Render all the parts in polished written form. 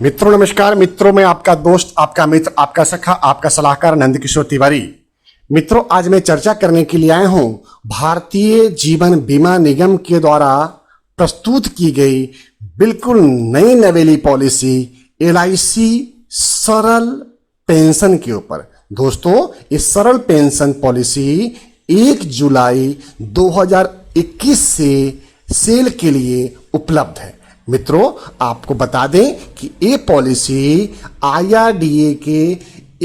मित्रों नमस्कार। मित्रों मैं आपका दोस्त, आपका मित्र, आपका सखा, आपका सलाहकार नंदकिशोर तिवारी। मित्रों आज मैं चर्चा करने के लिए आया हूं भारतीय जीवन बीमा निगम के द्वारा प्रस्तुत की गई बिल्कुल नई नवेली पॉलिसी LIC सरल पेंशन के ऊपर। दोस्तों इस सरल पेंशन पॉलिसी 1 जुलाई 2021 से सेल के लिए उपलब्ध है। मित्रों आपको बता दें कि ये पॉलिसी IRDA के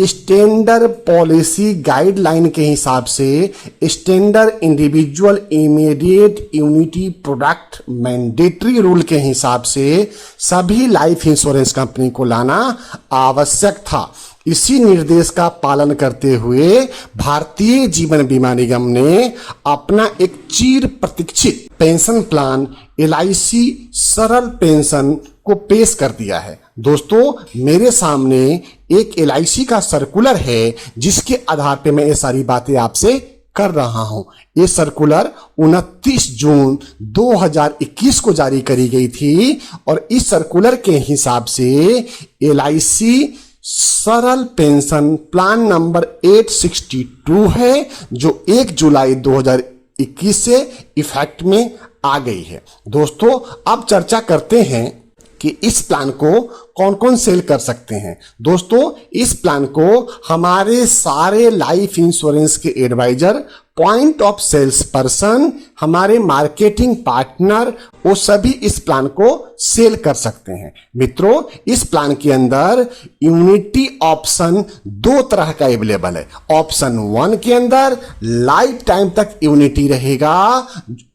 स्टैंडर्ड पॉलिसी गाइडलाइन के हिसाब से standard individual immediate unity product mandatory rule के हिसाब से सभी लाइफ इंश्योरेंस कंपनी को लाना आवश्यक था। इसी निर्देश का पालन करते हुए भारतीय जीवन बीमा निगम ने अपना एक चिर प्रतीक्षित पेंशन प्लान LIC सरल पेंशन को पेश कर दिया है। दोस्तों मेरे सामने एक LIC का सर्कुलर है जिसके आधार पे मैं ये सारी बातें आपसे कर रहा हूं। ये सर्कुलर 29 जून 2021 को जारी करी गई थी और इस सर्कुलर के हिसाब से LIC सरल पेंशन प्लान नंबर 862 है जो 1 जुलाई 2021 से इफेक्ट में आ गई है। दोस्तों अब चर्चा करते हैं कि इस प्लान को कौन कौन सेल कर सकते हैं। दोस्तों इस प्लान को हमारे सारे लाइफ इंश्योरेंस के adviser, point of sales person, हमारे मार्केटिंग पार्टनर वो सभी इस प्लान को सेल कर सकते हैं। मित्रों इस प्लान के अंदर यूनिटी ऑप्शन 2 तरह का अवेलेबल है। ऑप्शन 1 के अंदर लाइफ टाइम तक यूनिटी रहेगा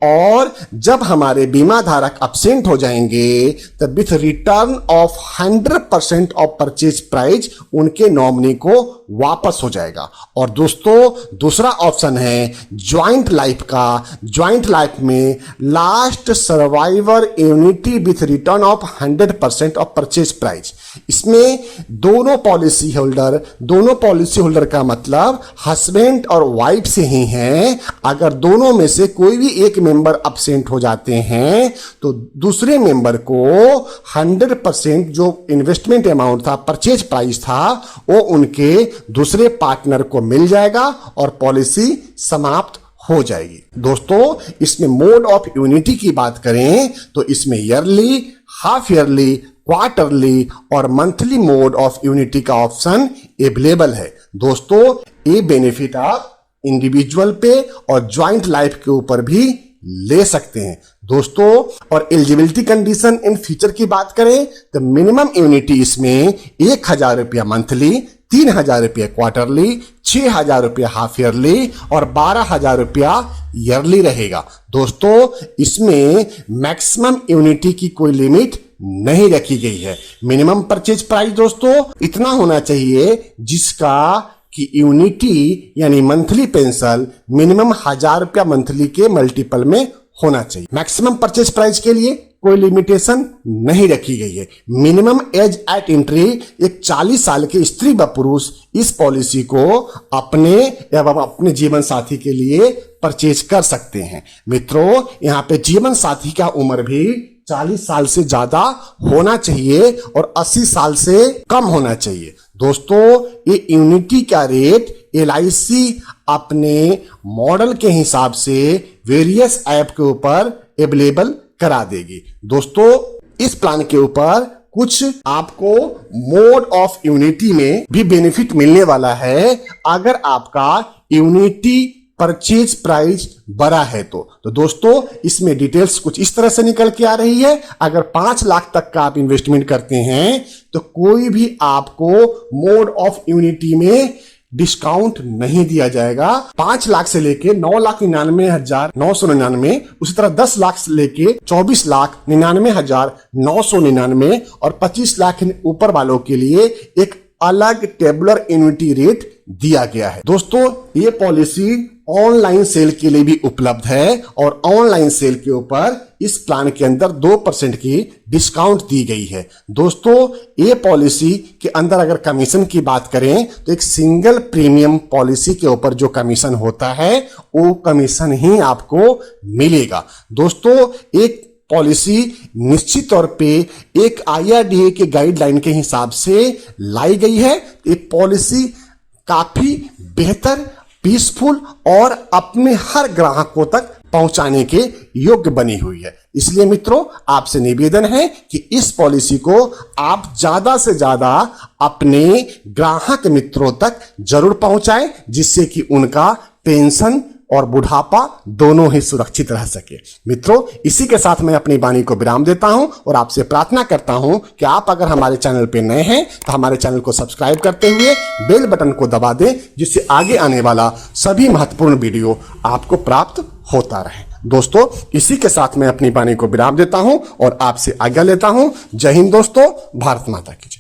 और जब हमारे बीमा धारक एब्सेंट हो जाएंगे तब with return of 100% of purchase price उनके नॉमिनी को वापस हो जाएगा। और दोस्तों दूसरा ऑप्शन है ज्वाइंट लाइफ का। ज्वाइंट लाइफ में last survivor unity with return of 100% of purchase price. इसमें दोनों पॉलिसी होल्डर का मतलब हस्बैंड और वाइफ से ही हैं। अगर दोनों में से कोई भी एक मेंबर एब्सेंट हो जाते हैं तो दूसरे मेंबर को 100% जो इन्वेस्टमेंट अमाउंट था, परचेज प्राइस था, वो उनके दूसरे पार्टनर को मिल जाएगा और पॉलिसी समाप्त हो जाएगी। दोस्तों इसमें मोड ऑफ यूनिटी की बात करें तो इसमें ईयरली, हाफ ईयरली, क्वार्टरली और मंथली मोड ऑफ यूनिटी का ऑप्शन अवेलेबल है। दोस्तों ये बेनिफिट आप इंडिविजुअल पे और ज्वाइंट लाइफ के ऊपर भी ले सकते हैं। दोस्तों और एलिजिबिलिटी कंडीशन इन फीचर की बात करें तो मिनिमम यूनिटी इसमें 1000 रुपया मंथली, 3000 रुपया क्वार्टरली, 6000 रुपया हाफ ईयरली और 12000 रुपया ईयरली रहेगा। दोस्तों इसमें मैक्सिमम यूनिटी की कोई लिमिट नहीं रखी गई है। मिनिमम परचेज प्राइस दोस्तों इतना होना चाहिए जिसका कि यूनिटी यानी मंथली पेंशन मिनिमम 1000 रुपया मंथली के मल्टीपल में होना चाहिए। मैक्सिमम परचेज प्राइस के लिए कोई लिमिटेशन नहीं रखी गई है। मिनिमम एज एट एंट्री एक 40 साल के स्त्री व पुरुष इस पॉलिसी को अपने एवं अपने जीवन साथी के लिए परचेज कर सकते हैं। मित्रों यहाँ पे जीवन साथी का उम्र भी 40 साल से ज्यादा होना चाहिए और 80 साल से कम होना चाहिए। दोस्तों ये यूनिटी का रेट LIC अपने मॉडल के हिसाब से वेरियस ऐप के ऊपर अवेलेबल करा देगी। दोस्तों इस प्लान के ऊपर कुछ आपको मोड ऑफ यूनिटी में भी बेनिफिट मिलने वाला है अगर आपका यूनिटी परचेज प्राइस बड़ा है तो दोस्तों इसमें डिटेल्स कुछ इस तरह से निकल के आ रही है। अगर 5 लाख तक का आप इन्वेस्टमेंट करते हैं तो कोई भी आपको मोड ऑफ यूनिटी में डिस्काउंट नहीं दिया जाएगा। 5 लाख से लेके 9,99,999, उसी तरह 10 लाख से लेके 24,99,999 और 25 लाख ऊपर वालों के लिए एक अलग टेबुलर एन्युटी रेट दिया गया है। दोस्तों ये पॉलिसी ऑनलाइन सेल के लिए भी उपलब्ध है और ऑनलाइन सेल के ऊपर इस प्लान के अंदर 2% की डिस्काउंट दी गई है। दोस्तों ये पॉलिसी के अंदर अगर कमीशन की बात करें तो एक सिंगल प्रीमियम पॉलिसी के ऊपर जो कमीशन होता है वो कमीशन ही आपको मिलेगा। दोस्तों एक पॉलिसी निश्चित तौर पे एक IRDA के गाइडलाइन के हिसाब से लाई गई है। ये पॉलिसी काफी बेहतर, पीसफुल और अपने हर ग्राहकों तक पहुंचाने के योग्य बनी हुई है। इसलिए मित्रों, आपसे निवेदन है कि इस पॉलिसी को आप ज्यादा से ज्यादा अपने ग्राहक मित्रों तक जरूर पहुंचाएं, जिससे कि उनका पेंशन और बुढ़ापा दोनों ही सुरक्षित रह सके। मित्रों, इसी के साथ मैं अपनी वाणी को विराम देता हूं और आपसे प्रार्थना करता हूं कि आप अगर हमारे चैनल पे नए हैं तो हमारे चैनल को सब्सक्राइब करते हुए बेल बटन को दबा दें, जिससे आगे आने वाला सभी महत्वपूर्ण वीडियो आपको प्राप्त होता रहे। दोस्तों, इसी के साथ मैं अपनी वाणी को विराम देता हूं और आपसे आज्ञा लेता हूं। जय हिंद दोस्तों, भारत माता की जय।